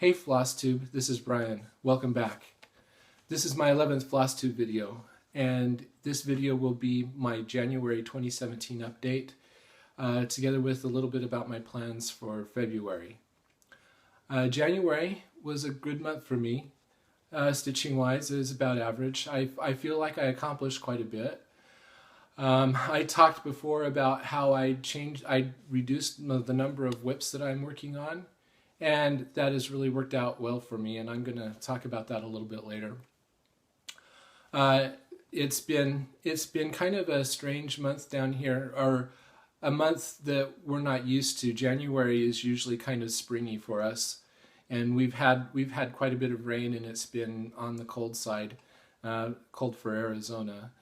Hey FlossTube, this is Brian. Welcome back. This is my 11th FlossTube video, and this video will be my January 2017 update, together with a little bit about my plans for February. January was a good month for me. Stitching wise, it was about average. I feel like I accomplished quite a bit. I talked before about how I reduced the number of whips that I'm working on, and that has really worked out well for me, and I'm going to talk about that a little bit later. It's been kind of a strange month down here, or a month that we're not used to. January is usually kind of springy for us, and we've had quite a bit of rain, and it's been on the cold side, cold for Arizona.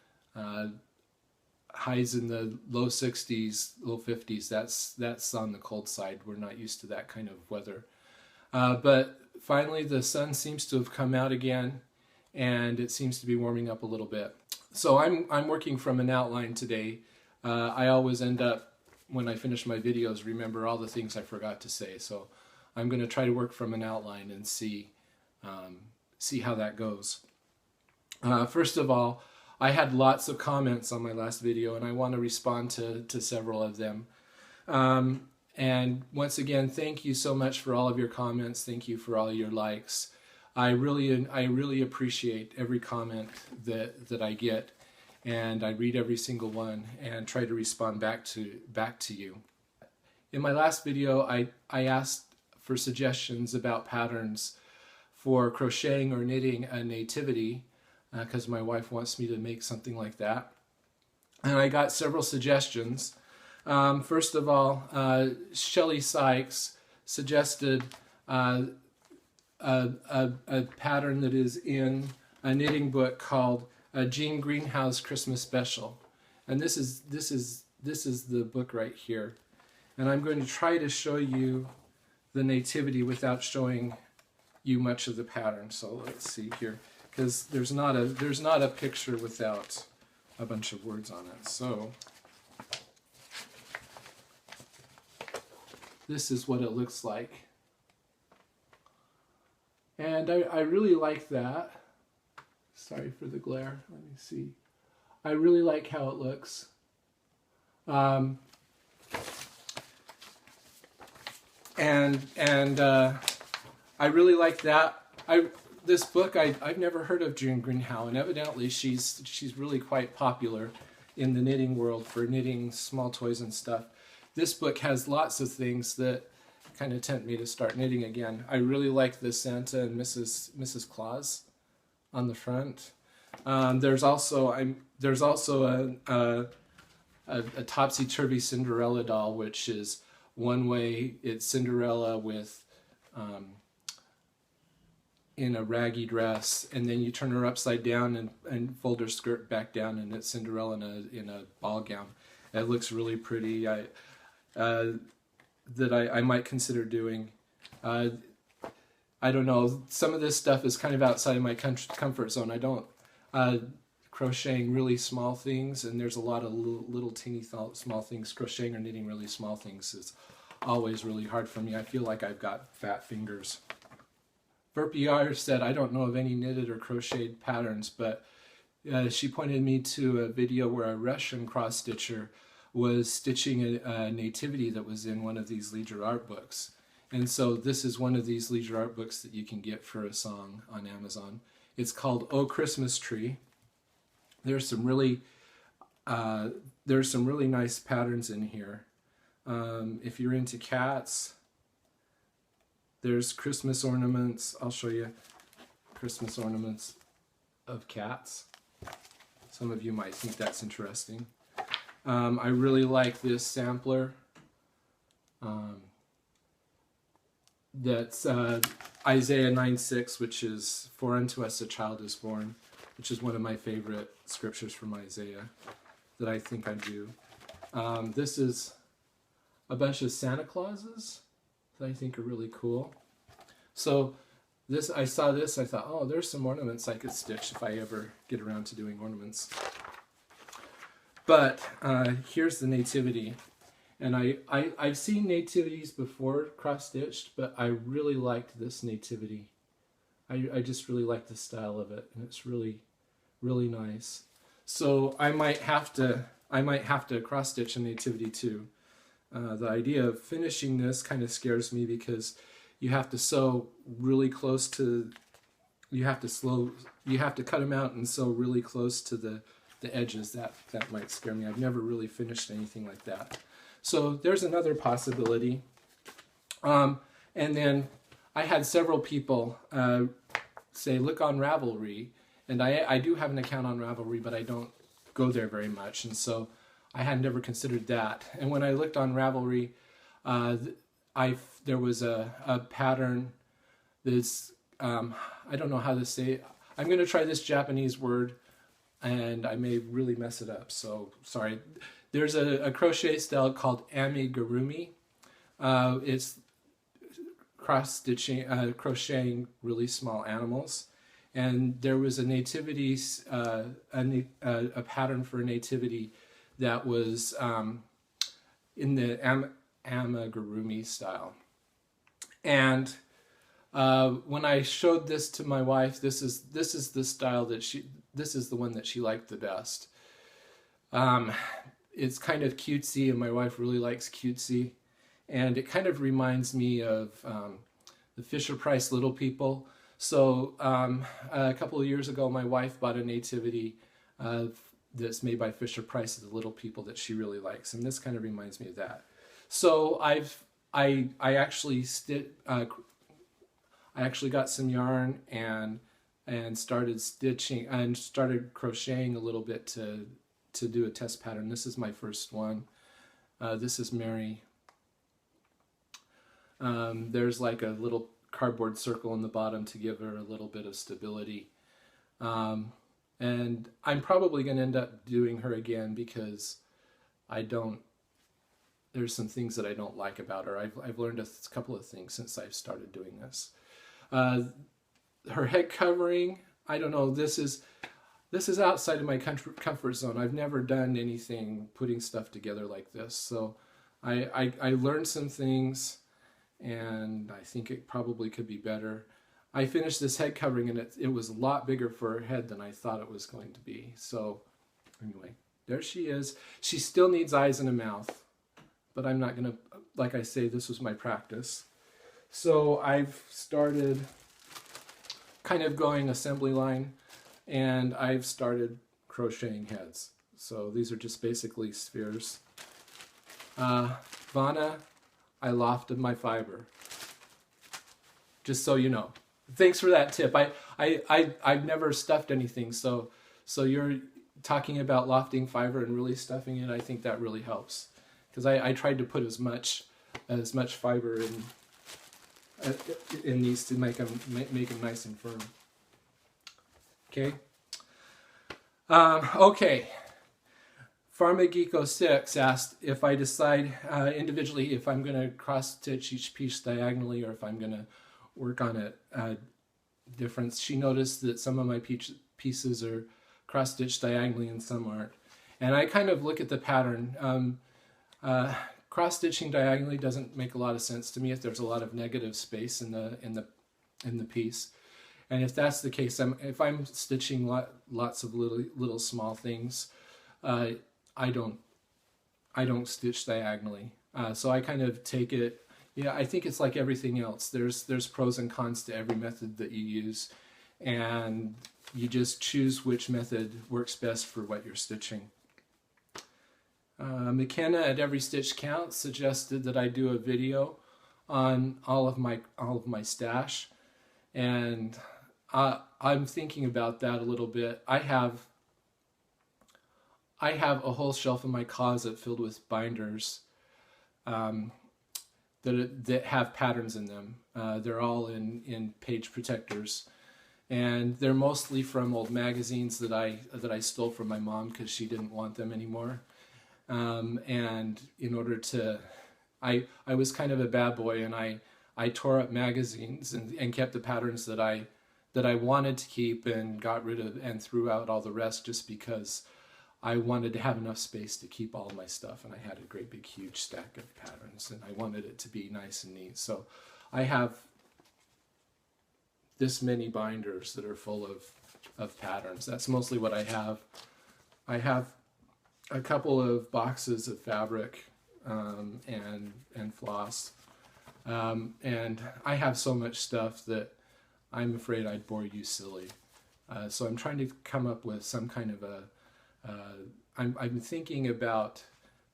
Highs in the low 60s, low 50s. That's on the cold side. We're not used to that kind of weather. But finally the sun seems to have come out again, and it seems to be warming up a little bit. So I'm working from an outline today. I always end up, when I finish my videos, remember all the things I forgot to say. So I'm going to try to work from an outline and see how that goes. First of all, I had lots of comments on my last video, and I want to respond to several of them. And once again, thank you so much for all of your comments. Thank you for all your likes. I really appreciate every comment that I get, and I read every single one and try to respond back to you. In my last video, I asked for suggestions about patterns for crocheting or knitting a nativity, because my wife wants me to make something like that. And I got several suggestions. First of all, Shelley Sykes suggested a pattern that is in a knitting book called Jean Greenhouse Christmas Special. And this is the book right here. And I'm going to try to show you the nativity without showing you much of the pattern. So let's see here, because there's not a picture without a bunch of words on it. So this is what it looks like, and I really like that. Sorry for the glare. Let me see. I really like how it looks. I really like that. This book, I've never heard of Jean Greenhouse, and evidently she's really quite popular in the knitting world for knitting small toys and stuff. This book has lots of things that kind of tempt me to start knitting again. I really like the Santa and Mrs. Claus on the front. There's also a topsy-turvy Cinderella doll, which is one way it's Cinderella with in a raggy dress, and then you turn her upside down and fold her skirt back down, and it's Cinderella in a ball gown. It looks really pretty. That I might consider doing. I don't know. Some of this stuff is kind of outside of my comfort zone. I don't crocheting really small things, and there's a lot of little teeny small things. Crocheting or knitting really small things is always really hard for me. I feel like I've got fat fingers. Verpiar said, I don't know of any knitted or crocheted patterns, but she pointed me to a video where a Russian cross-stitcher was stitching a nativity that was in one of these Leisure Art books. And so this is one of these Leisure Art books that you can get for a song on Amazon. It's called Oh Christmas Tree. There's some really nice patterns in here. If you're into cats, there's Christmas ornaments. I'll show you Christmas ornaments of cats. Some of you might think that's interesting. I really like this sampler. That's Isaiah 9:6, which is "For unto us a child is born," which is one of my favorite scriptures from Isaiah that I think I do. This is a bunch of Santa Clauses that I think are really cool. So I saw this, I thought, oh, there's some ornaments I could stitch if I ever get around to doing ornaments. But here's the nativity. And I've seen nativities before cross-stitched, but I really liked this nativity. I just really like the style of it, and it's really, really nice. So I might have to cross-stitch a nativity too. The idea of finishing this kind of scares me because you have to sew really close to, you have to cut them out and sew really close to the edges. That might scare me. I've never really finished anything like that. So there's another possibility. And then I had several people say, look on Ravelry. And I do have an account on Ravelry, but I don't go there very much. And so I had never considered that. And when I looked on Ravelry, there was a pattern that's, I don't know how to say it. I'm going to try this Japanese word, and I may really mess it up, so sorry. There's a crochet style called amigurumi. It's cross-stitching, crocheting really small animals. And there was a nativity, a pattern for a nativity that was in the amigurumi style. And when I showed this to my wife, this is the style that this is the one that she liked the best. It's kind of cutesy, and my wife really likes cutesy. And it kind of reminds me of the Fisher-Price Little People. So a couple of years ago, my wife bought a nativity that's made by Fisher-Price, the Little People, that she really likes, and this kind of reminds me of that. So I actually got some yarn and started stitching and started crocheting a little bit to do a test pattern. This is my first one. This is Mary. There's like a little cardboard circle in the bottom to give her a little bit of stability. And I'm probably going to end up doing her again because there's some things that I don't like about her. I've learned a couple of things since I've started doing this. Her head covering, I don't know, this is outside of my comfort zone. I've never done anything putting stuff together like this. So I learned some things, and I think it probably could be better. I finished this head covering, and it was a lot bigger for her head than I thought it was going to be. So anyway, there she is. She still needs eyes and a mouth, but I'm not going to, like I say, this was my practice. So I've started kind of going assembly line, and I've started crocheting heads. So these are just basically spheres. Vana, I lofted my fiber. Just so you know. Thanks for that tip. I've never stuffed anything, so you're talking about lofting fiber and really stuffing it. I think that really helps, because I tried to put as much fiber in these to make them nice and firm. Okay. Okay. Farmagiko6 asked if I decide individually if I'm going to cross stitch each piece diagonally or if I'm going to work on a difference. She noticed that some of my pieces are cross stitched diagonally and some aren't. And I kind of look at the pattern. Cross stitching diagonally doesn't make a lot of sense to me if there's a lot of negative space in the piece. And if that's the case, if I'm stitching lots of little small things, I don't stitch diagonally. So I kind of take it. Yeah, I think it's like everything else. There's pros and cons to every method that you use, and you just choose which method works best for what you're stitching. McKenna at Every Stitch Counts suggested that I do a video on all of my stash, and I'm thinking about that a little bit. I have a whole shelf in my closet filled with binders that have patterns in them. They're all in page protectors, and they're mostly from old magazines that I stole from my mom because she didn't want them anymore. And in order to, I was kind of a bad boy, and I tore up magazines and kept the patterns that I wanted to keep and got rid of and threw out all the rest just because I wanted to have enough space to keep all of my stuff, and I had a great big huge stack of patterns, and I wanted it to be nice and neat. So I have this many binders that are full of patterns. That's mostly what I have. I have a couple of boxes of fabric and floss, and I have so much stuff that I'm afraid I'd bore you silly. So I'm trying to come up with some kind of a I'm thinking about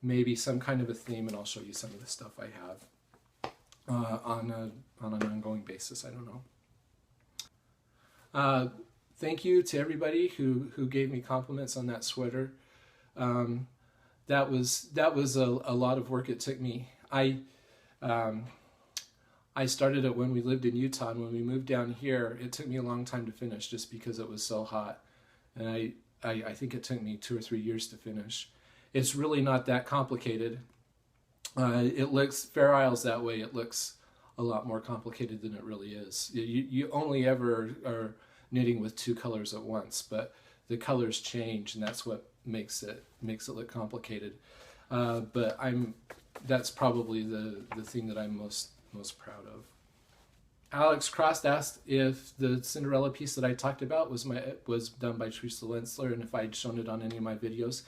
maybe some kind of a theme, and I'll show you some of the stuff I have on an ongoing basis. I don't know. Thank you to everybody who gave me compliments on that sweater. That was a lot of work it took me. I started it when we lived in Utah, and when we moved down here, it took me a long time to finish just because it was so hot. And I think it took me 2 or 3 years to finish. It's really not that complicated. It looks, Fair Isle's that way, it looks a lot more complicated than it really is. You only ever are knitting with 2 colors at once, but the colors change, and that's what makes it look complicated. But that's probably the thing that I'm most proud of. Alex Cross asked if the Cinderella piece that I talked about was done by Teresa Wensler, and if I'd shown it on any of my videos.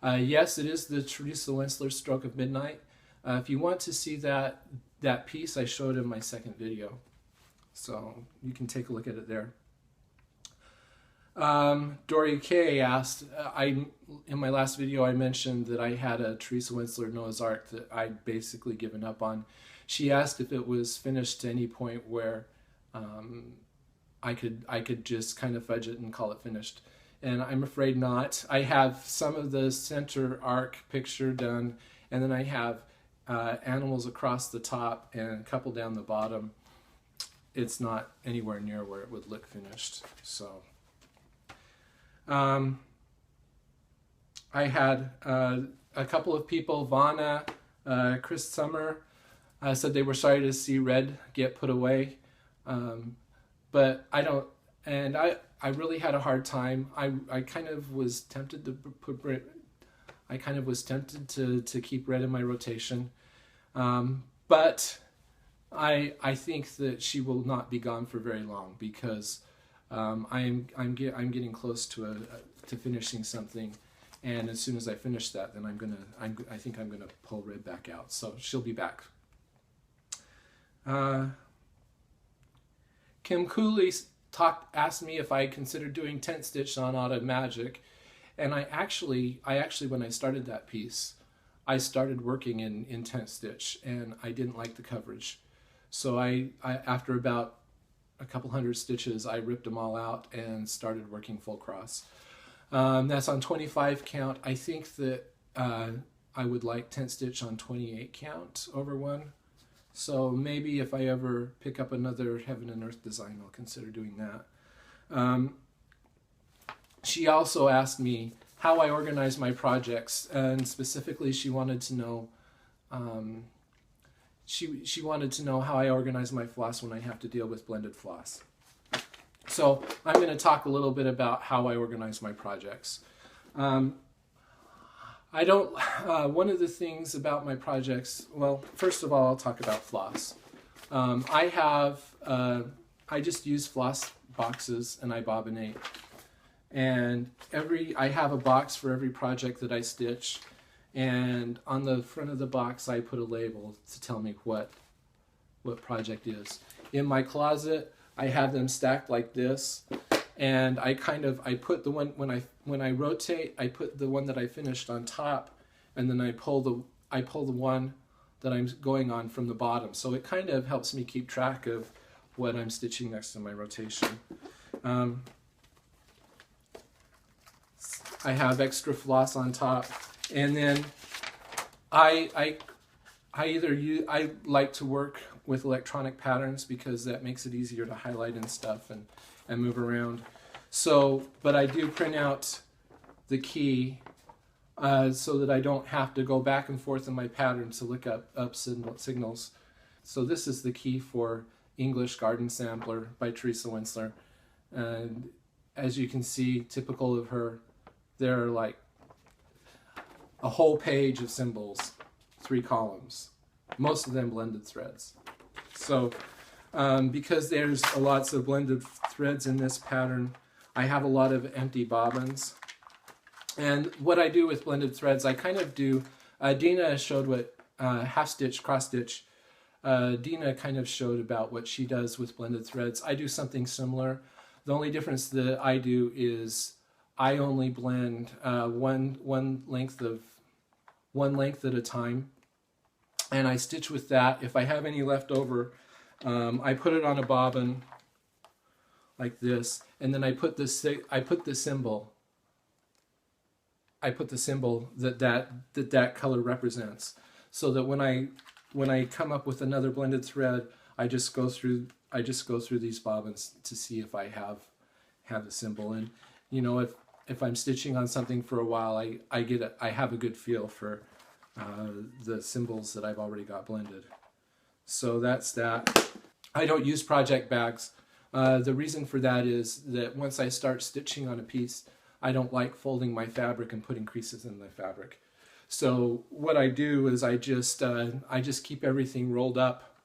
Yes, it is the Teresa Wensler Stroke of Midnight. If you want to see that piece, I showed in my second video, so you can take a look at it there. Dory K asked, in my last video I mentioned that I had a Teresa Wensler Noah's Ark that I'd basically given up on. She asked if it was finished to any point where I could just kind of fudge it and call it finished. And I'm afraid not. I have some of the center arc picture done, and then I have animals across the top and a couple down the bottom. It's not anywhere near where it would look finished. So I had a couple of people, Vana, Chris Summer, said they were sorry to see red get put away, but I don't, and I really had a hard time. I kind of was tempted to to keep red in my rotation, but I think that she will not be gone for very long, because I'm getting close to finishing something, and as soon as I finish that, then I think I'm gonna pull red back out. So she'll be back. Kim Cooley asked me if I considered doing tent stitch on Autumn Magic, and I actually when I started that piece, I started working in tent stitch, and I didn't like the coverage, so I after about a couple hundred stitches, I ripped them all out and started working full cross. That's on 25 count. I think that I would like tent stitch on 28 count over 1. So maybe if I ever pick up another Heaven and Earth design, I'll consider doing that. She also asked me how I organize my projects, and specifically she wanted to know she wanted to know how I organize my floss when I have to deal with blended floss. So I'm going to talk a little bit about how I organize my projects. One of the things about my projects, well, first of all, I'll talk about floss. I just use floss boxes, and I bobbinate. And I have a box for every project that I stitch, and on the front of the box I put a label to tell me what project is. In my closet, I have them stacked like this, and I put the one when I rotate, I put the one that I finished on top, and then I pull the one that I'm going on from the bottom. So it kind of helps me keep track of what I'm stitching next to my rotation. I have extra floss on top, and then I like to work with electronic patterns because that makes it easier to highlight and stuff and move around. So, but I do print out the key so that I don't have to go back and forth in my pattern to look up signals. So this is the key for English Garden Sampler by Teresa Wensler. And as you can see, typical of her, there are like a whole page of symbols, 3 columns, most of them blended threads. So because there's lots of blended threads in this pattern, I have a lot of empty bobbins. And what I do with blended threads, I kind of do, Dina showed what half stitch, cross stitch, Dina kind of showed about what she does with blended threads. I do something similar. The only difference that I do is I only blend one length at a time, and I stitch with that. If I have any left over, I put it on a bobbin like this, and then I put the symbol that color represents, so that when I come up with another blended thread, I just go through these bobbins to see if I have the symbol. And you know, if I'm stitching on something for a while, I have a good feel for the symbols that I've already got blended. So that's that. I don't use project bags. The reason for that is that once I start stitching on a piece, I don't like folding my fabric and putting creases in the fabric. So what I do is I just keep everything rolled up,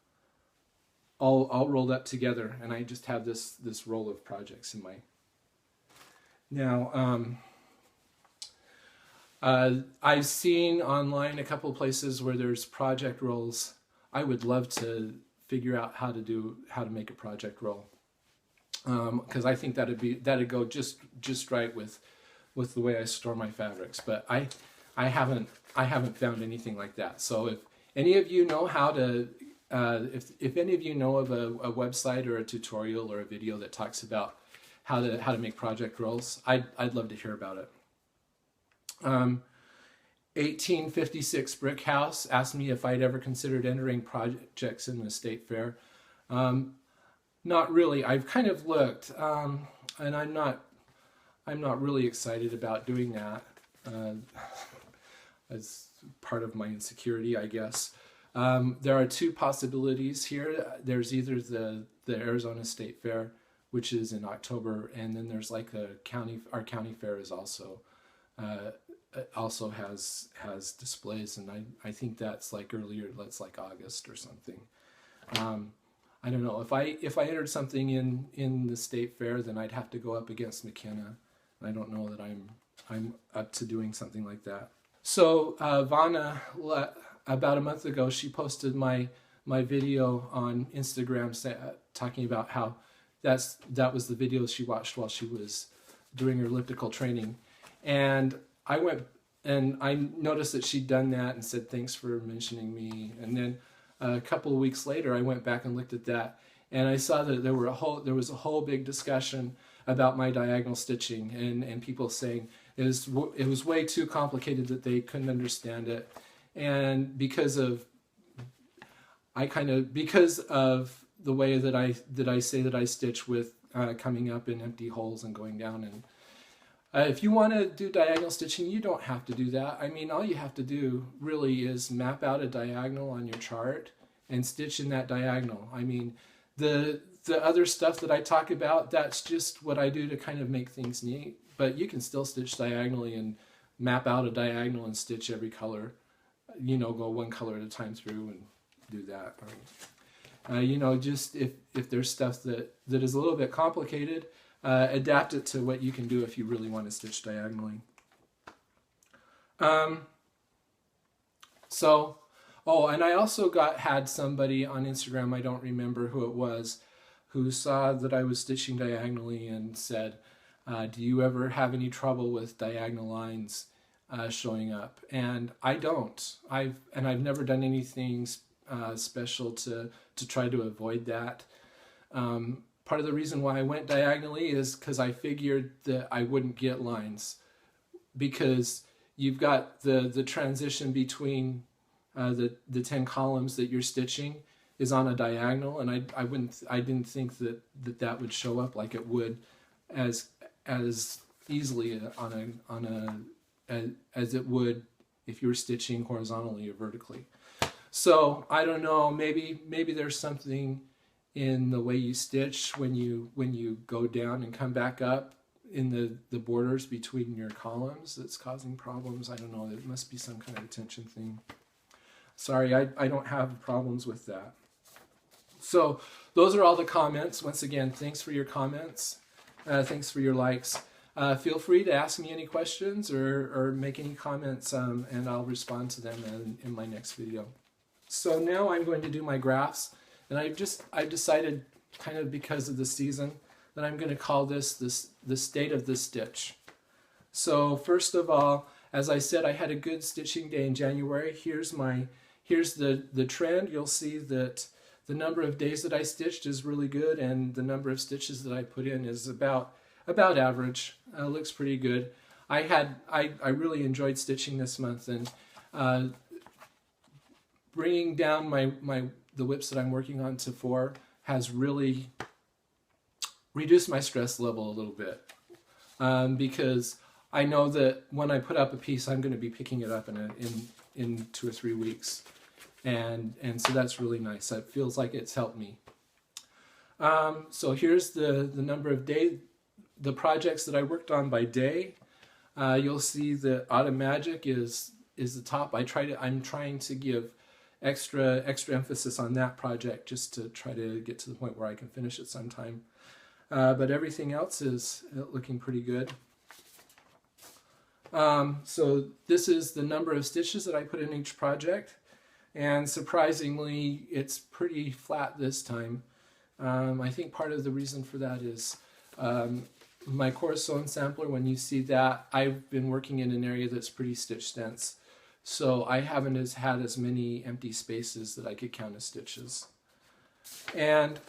all rolled up together, and I just have this roll of projects in my. Now I've seen online a couple of places where there's project rolls. I would love to figure out how to make a project roll, because I think that'd go just right with the way I store my fabrics. But I haven't found anything like that. So if any of you know how to, if any of you know of a website or a tutorial or a video that talks about how to make project rolls, I'd love to hear about it. 1856 Brick House asked me if I'd ever considered entering projects in the state fair. Not really. I've kind of looked, and I'm not really excited about doing that. As part of my insecurity, I guess. There are 2 possibilities here. There's either the Arizona State Fair, which is in October, and then there's like our county fair is also has displays, and I think that's like earlier. That's like August or something. I don't know, if I entered something in the state fair, then I'd have to go up against McKenna. I don't know that I'm up to doing something like that. So Vanna, about a month ago, she posted my video on Instagram talking about how that was the video she watched while she was doing her elliptical training. And I went and I noticed that she'd done that and said thanks for mentioning me. And then a couple of weeks later, I went back and looked at that, and I saw that there was a whole big discussion about my diagonal stitching, and people saying it was way too complicated, that they couldn't understand it. And because of the way that I say that I stitch with coming up in empty holes and going down, and if you want to do diagonal stitching, you don't have to do that. I mean, all you have to do really is map out a diagonal on your chart and stitch in that diagonal. I mean, the other stuff that I talk about, that's just what I do to kind of make things neat. But you can still stitch diagonally and map out a diagonal and stitch every color. You know, go one color at a time through and do that. You know, just if there's stuff that is a little bit complicated, adapt it to what you can do if you really want to stitch diagonally. And I also had somebody on Instagram, I don't remember who it was, who saw that I was stitching diagonally and said, do you ever have any trouble with diagonal lines showing up? And I don't. I've never done anything special to try to avoid that. Part of the reason why I went diagonally is because I figured that I wouldn't get lines, because you've got the transition between the 10 columns that you're stitching is on a diagonal, and I didn't think that would show up like it would as easily as it would if you were stitching horizontally or vertically. So I don't know, maybe there's something in the way you stitch when you go down and come back up. the borders between your columns that's causing problems. I don't know, it must be some kind of tension thing. Sorry, I don't have problems with that. So those are all the comments. Once again, thanks for your comments. Thanks for your likes. Feel free to ask me any questions or make any comments, and I'll respond to them in my next video. So now I'm going to do my graphs, and I've decided, kind of because of the season, that I'm going to call this the state of the stitch. So first of all, as I said, I had a good stitching day in January. Here's the trend. You'll see that the number of days that I stitched is really good, and the number of stitches that I put in is about average. Looks pretty good. I really enjoyed stitching this month, and bringing down the whips that I'm working on to 4 has really reduced my stress level a little bit, because I know that when I put up a piece, I'm going to be picking it up in 2 or 3 weeks, and so that's really nice. It feels like it's helped me. So here's the number of the projects that I worked on by day. You'll see that Autumn Magic is the top. I'm trying to give extra emphasis on that project just to try to get to the point where I can finish it sometime. But everything else is looking pretty good. So this is the number of stitches that I put in each project, and surprisingly it's pretty flat this time. I think part of the reason for that is my Corazon Sampler. When you see that, I've been working in an area that's pretty stitch dense, so I haven't had as many empty spaces that I could count as stitches. And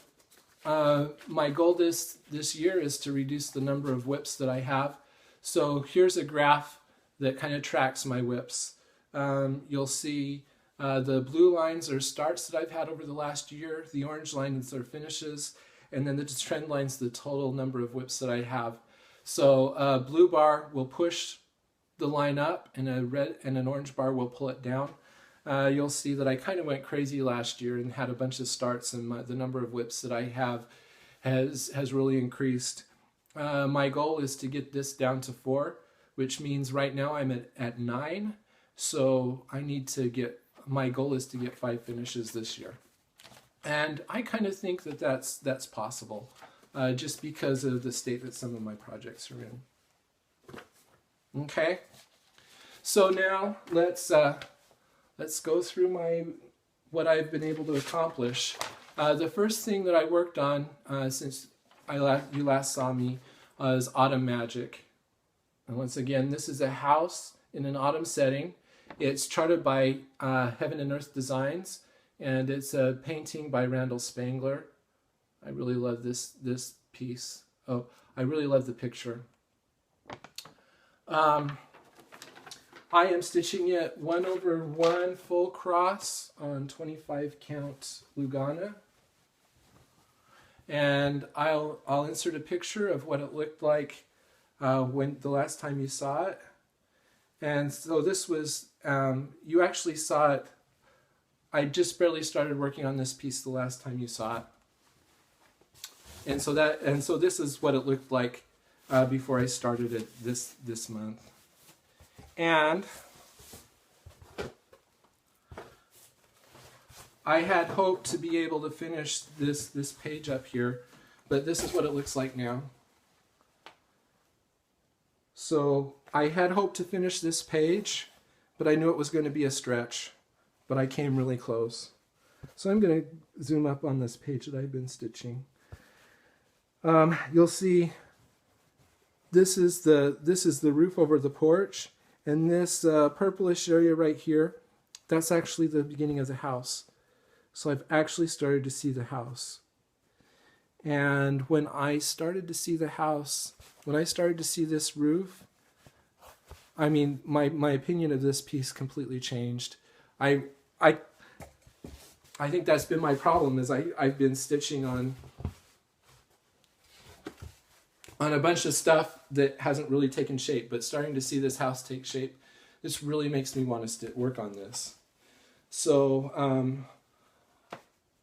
my goal this year is to reduce the number of whips that I have. So here's a graph that kind of tracks my whips. You'll see the blue lines are starts that I've had over the last year, the orange lines are finishes, and then the trend line's the total number of whips that I have. So a blue bar will push the line up, and a red and an orange bar will pull it down. You'll see that I kind of went crazy last year and had a bunch of starts, and the number of whips that I have has really increased. My goal is to get this down to 4, which means right now I'm at 9. So my goal is to get 5 finishes this year. And I kind of think that that's possible, just because of the state that some of my projects are in. Okay, so now let's go through what I've been able to accomplish. The first thing that I worked on since you last saw me is Autumn Magic. And once again, this is a house in an autumn setting. It's charted by Heaven and Earth Designs, and it's a painting by Randal Spangler. I really love this piece. Oh, I really love the picture. I am stitching it 1/1 full cross on 25 count Lugana, and I'll insert a picture of what it looked like when the last time you saw it. And so this was you actually saw it. I just barely started working on this piece the last time you saw it, and so this is what it looked like before I started it this month. And I had hoped to be able to finish this page up here, but this is what it looks like now. So I had hoped to finish this page, but I knew it was going to be a stretch, but I came really close. So I'm going to zoom up on this page that I've been stitching. You'll see this is the roof over the porch, and this purplish area right here, that's actually the beginning of the house. So I've actually started to see the house. And when I started to see the house, when I started to see this roof, I mean, my opinion of this piece completely changed. I think that's been my problem, is I've been stitching on a bunch of stuff that hasn't really taken shape, but starting to see this house take shape, this really makes me want to work on this. So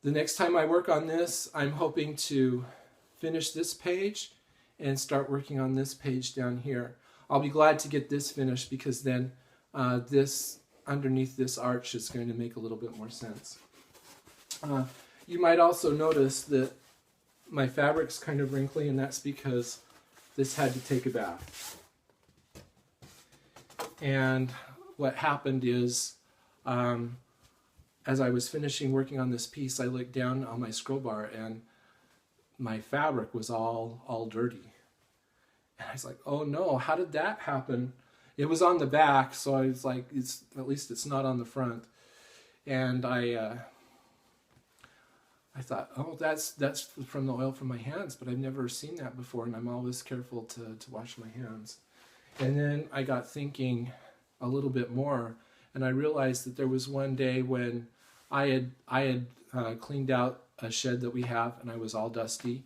the next time I work on this, I'm hoping to finish this page and start working on this page down here. I'll be glad to get this finished because then this underneath this arch is going to make a little bit more sense. You might also notice that my fabric's kind of wrinkly, and that's because this had to take a bath. And what happened is, as I was finishing working on this piece, I looked down on my scroll bar and my fabric was all dirty. And I was like, oh no, how did that happen? It was on the back, so I was like, at least it's not on the front. And I thought, oh, that's from the oil from my hands, but I've never seen that before, and I'm always careful to wash my hands. And then I got thinking a little bit more, and I realized that there was one day when I had cleaned out a shed that we have, and I was all dusty,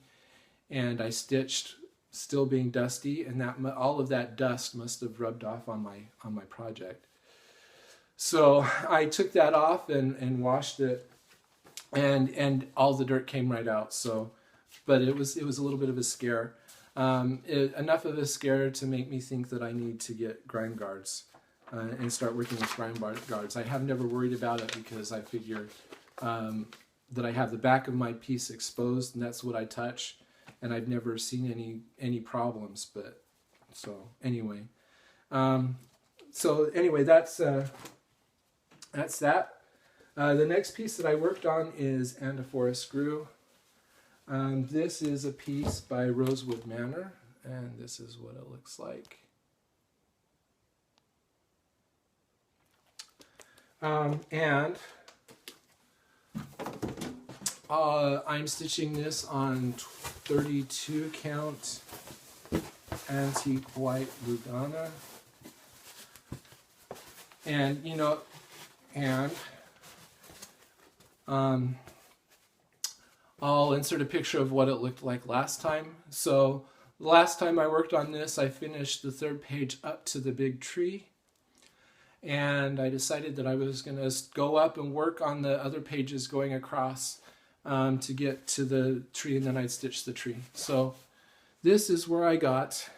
and I stitched still being dusty, and that all of that dust must have rubbed off on my project. So I took that off and washed it, and all the dirt came right out. So, but it was a little bit of a scare, enough of a scare to make me think that I need to get grime guards and start working with grime guards. I have never worried about it because I figure that I have the back of my piece exposed, and that's what I touch, and I've never seen any problems. But so anyway, that's that. The next piece that I worked on is Anaphora Screw. This is a piece by Rosewood Manor, and this is what it looks like. I'm stitching this on 32 count antique white Lugana, and I'll insert a picture of what it looked like last time. So the last time I worked on this, I finished the third page up to the big tree, and I decided that I was going to go up and work on the other pages going across to get to the tree, and then I'd stitch the tree. So this is where I got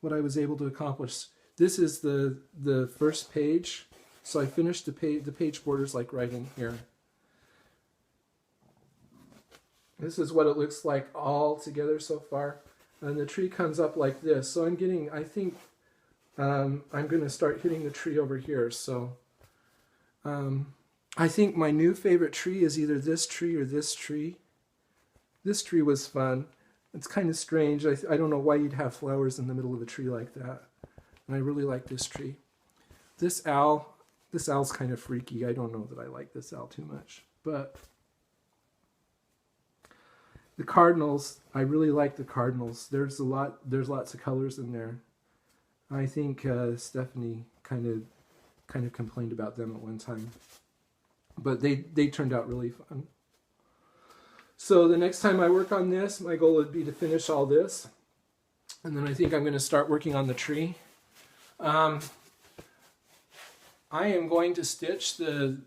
what I was able to accomplish. This is the first page. So I finished the page borders like right in here. This is what it looks like all together so far. And the tree comes up like this. So I'm getting, I think I'm going to start hitting the tree over here. So I think my new favorite tree is either this tree or this tree. This tree was fun. It's kind of strange. I don't know why you'd have flowers in the middle of a tree like that. And I really like this tree. This owl's kind of freaky. I don't know that I like this owl too much. But the cardinals, I really like the cardinals. There's lots of colors in there. I think Stephanie kind of complained about them at one time. But they turned out really fun. So the next time I work on this, my goal would be to finish all this. And then I think I'm going to start working on the tree. I am going to stitch the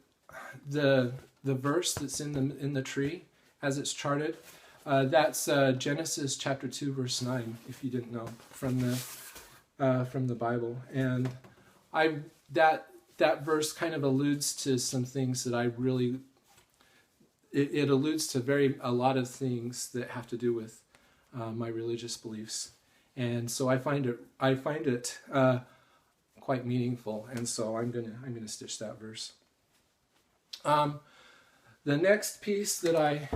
verse that's in the tree as it's charted. That's Genesis chapter 2 verse 9, if you didn't know, from the Bible. And that verse kind of alludes to some things that I really, it alludes to a lot of things that have to do with my religious beliefs. And so I find it quite meaningful, and so I'm gonna stitch that verse. The next piece that I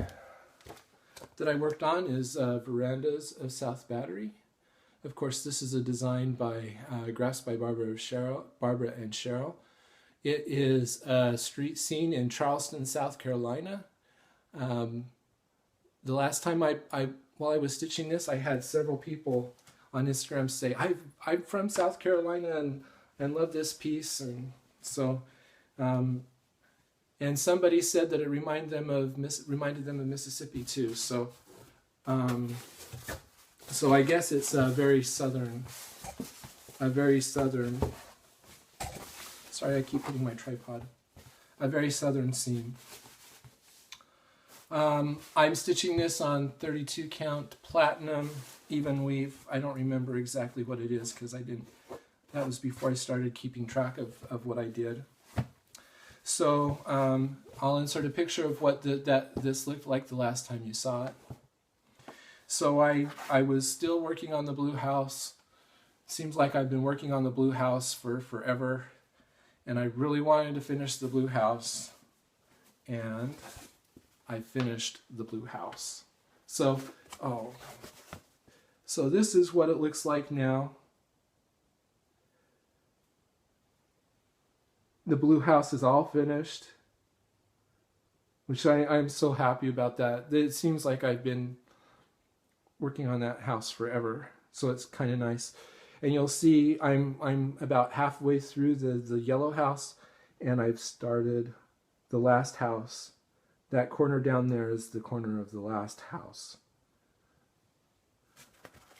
worked on is Verandas of South Battery. Of course, this is a design by graphs by Barbara and Cheryl. It is a street scene in Charleston, South Carolina. The last time while I was stitching this, I had several people on Instagram say, I'm from South Carolina and love this piece. And so, and somebody said that it reminded them of Mississippi too. So, so I guess it's a very southern. Sorry, I keep hitting my tripod. A very southern seam. I'm stitching this on 32 count platinum even weave. I don't remember exactly what it is because that was before I started keeping track of what I did. So I'll insert a picture of what this looked like the last time you saw it. So I was still working on the blue house. Seems like I've been working on the blue house for forever, and I really wanted to finish the blue house, and I finished the blue house. So this is what it looks like now. The blue house is all finished, which I'm so happy about that. It seems like I've been working on that house forever, so it's kind of nice. And you'll see I'm about halfway through the yellow house, and I've started the last house. That corner down there is the corner of the last house.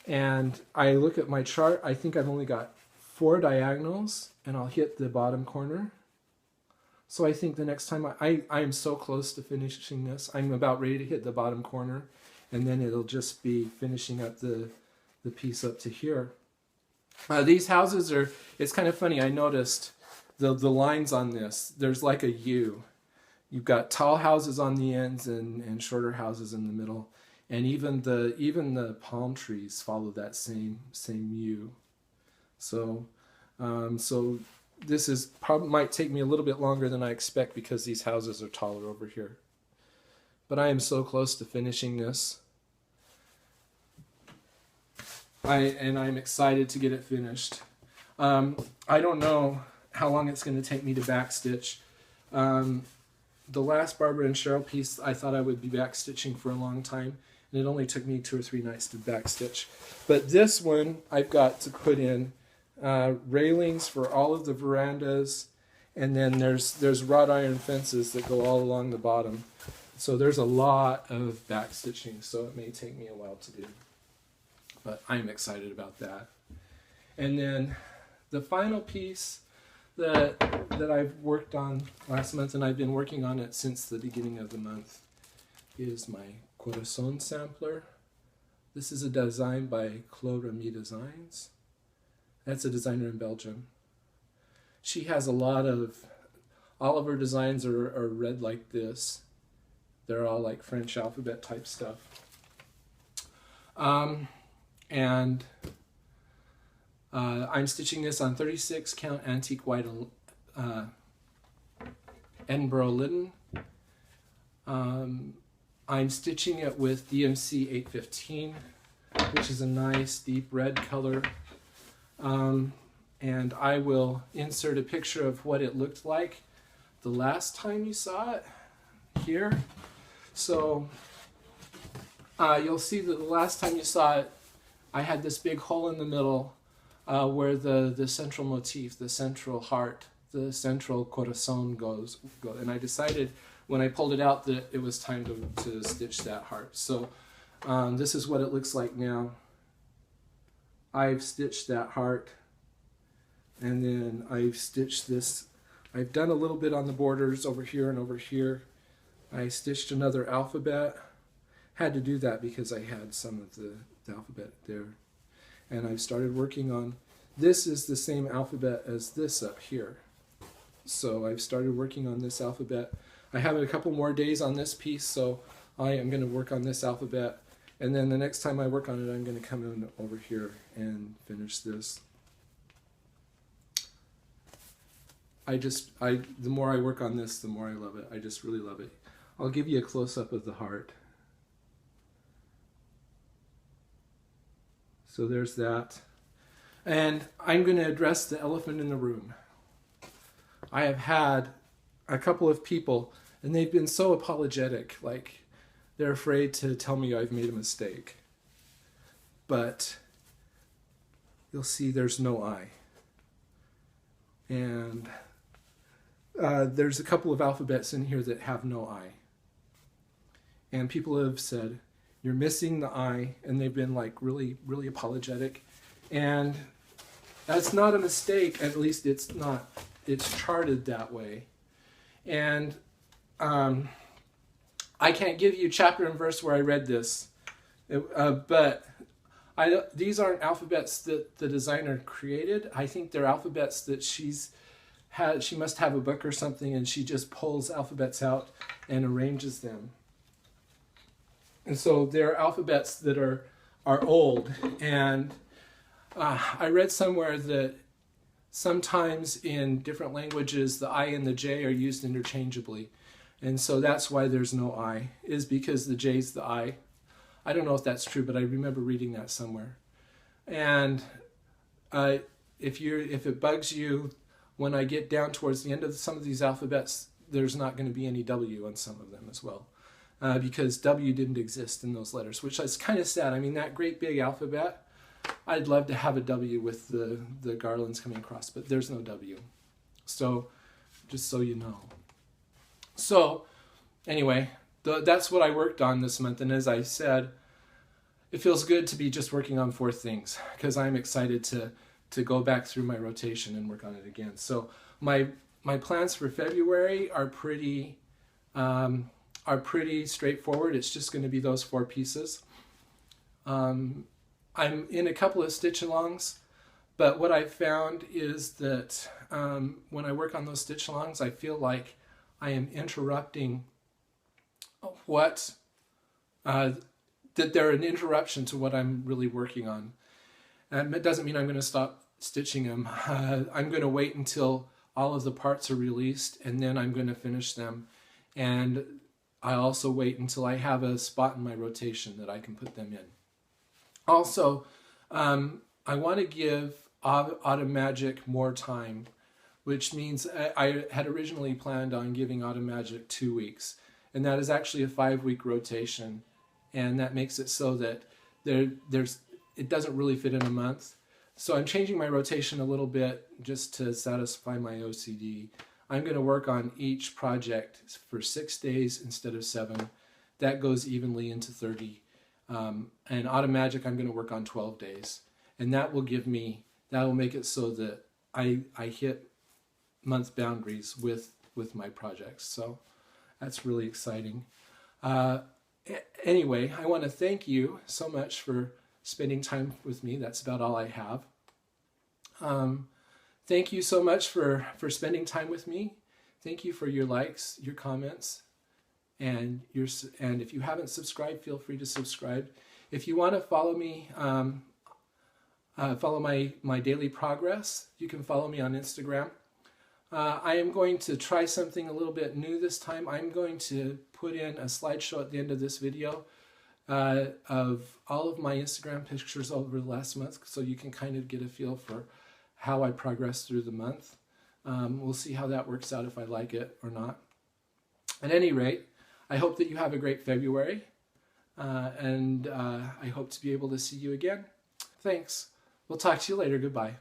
And I look at my chart, I think I've only got 4 diagonals, and I'll hit the bottom corner. So I think the next time I am so close to finishing this. I'm about ready to hit the bottom corner, and then it'll just be finishing up the piece up to here. These houses are, it's kind of funny, I noticed the lines on this, there's like a U. You've got tall houses on the ends and shorter houses in the middle. And even the palm trees follow that same U. So this is might take me a little bit longer than I expect because these houses are taller over here. But I am so close to finishing this. I'm excited to get it finished. I don't know how long it's going to take me to backstitch. The last Barbara and Cheryl piece, I thought I would be backstitching for a long time, and it only took me 2 or 3 nights to backstitch. But this one, I've got to put in railings for all of the verandas, and then there's wrought iron fences that go all along the bottom. So there's a lot of backstitching, so it may take me a while to do. But I'm excited about that. And then the final piece that I've worked on last month, and I've been working on it since the beginning of the month, is my Corazon Sampler. This is a design by CloRaMi Designs. That's a designer in Belgium. She has all of her designs are read like this. They're all like French alphabet type stuff. And I'm stitching this on 36 count antique white Edinburgh linen. I'm stitching it with DMC 815, which is a nice deep red color. And I will insert a picture of what it looked like the last time you saw it here. So you'll see that the last time you saw it, I had this big hole in the middle where the central motif, the central heart, the central corazon goes. And I decided when I pulled it out that it was time to stitch that heart. So this is what it looks like now. I've stitched that heart, and then I've stitched this. I've done a little bit on the borders over here and over here. I stitched another alphabet. Had to do that because I had some of the alphabet there. And I've started working on, this is the same alphabet as this up here. So I've started working on this alphabet. I have a couple more days on this piece, so I am going to work on this alphabet. And then the next time I work on it, I'm going to come in over here and finish this. The more I work on this, the more I love it. I just really love it. I'll give you a close-up of the heart. So there's that. And I'm going to address the elephant in the room. I have had a couple of people, and they've been so apologetic, like they're afraid to tell me I've made a mistake. But you'll see there's no I. And there's a couple of alphabets in here that have no I. And people have said, you're missing the I, and they've been like really, really apologetic. And that's not a mistake, at least it's not, it's charted that way. And I can't give you chapter and verse where I read this, but these aren't alphabets that the designer created. I think they're alphabets that she must have a book or something, and she just pulls alphabets out and arranges them. And so they're alphabets that are old. And I read somewhere that sometimes in different languages the I and the J are used interchangeably. And so that's why there's no I, is because the J's the I. I don't know if that's true, but I remember reading that somewhere. And if it bugs you, when I get down towards the end of some of these alphabets, there's not going to be any W on some of them as well. Because W didn't exist in those letters, which is kind of sad. I mean, that great big alphabet, I'd love to have a W with the garlands coming across, but there's no W. So, just so you know. So, anyway, that's what I worked on this month. And as I said, it feels good to be just working on 4 things, because I'm excited to go back through my rotation and work on it again. So my plans for February are pretty straightforward. It's just going to be those 4 pieces. I'm in a couple of stitch-alongs, but what I've found is that when I work on those stitch-alongs, I feel like I am interrupting that they're an interruption to what I'm really working on. And it doesn't mean I'm going to stop stitching them. I'm going to wait until all of the parts are released, and then I'm going to finish them. And I also wait until I have a spot in my rotation that I can put them in. Also, I want to give Autumn Magic more time, which means I had originally planned on giving Autumn Magic 2 weeks, and that is actually a 5-week rotation, and that makes it so that it doesn't really fit in a month. So I'm changing my rotation a little bit just to satisfy my OCD. I'm going to work on each project for 6 days instead of 7. That goes evenly into 30. And Autumn Magic I'm going to work on 12 days. And that will make it so that I hit month boundaries with my projects. So that's really exciting. Anyway, I want to thank you so much for spending time with me. That's about all I have. Thank you so much for spending time with me. Thank you for your likes, your comments, and if you haven't subscribed, feel free to subscribe. If you want to follow me, follow my daily progress, you can follow me on Instagram. I am going to try something a little bit new this time. I'm going to put in a slideshow at the end of this video of all of my Instagram pictures over the last month, so you can kind of get a feel for how I progress through the month. We'll see how that works out, if I like it or not. At any rate, I hope that you have a great February, and I hope to be able to see you again. Thanks. We'll talk to you later. Goodbye.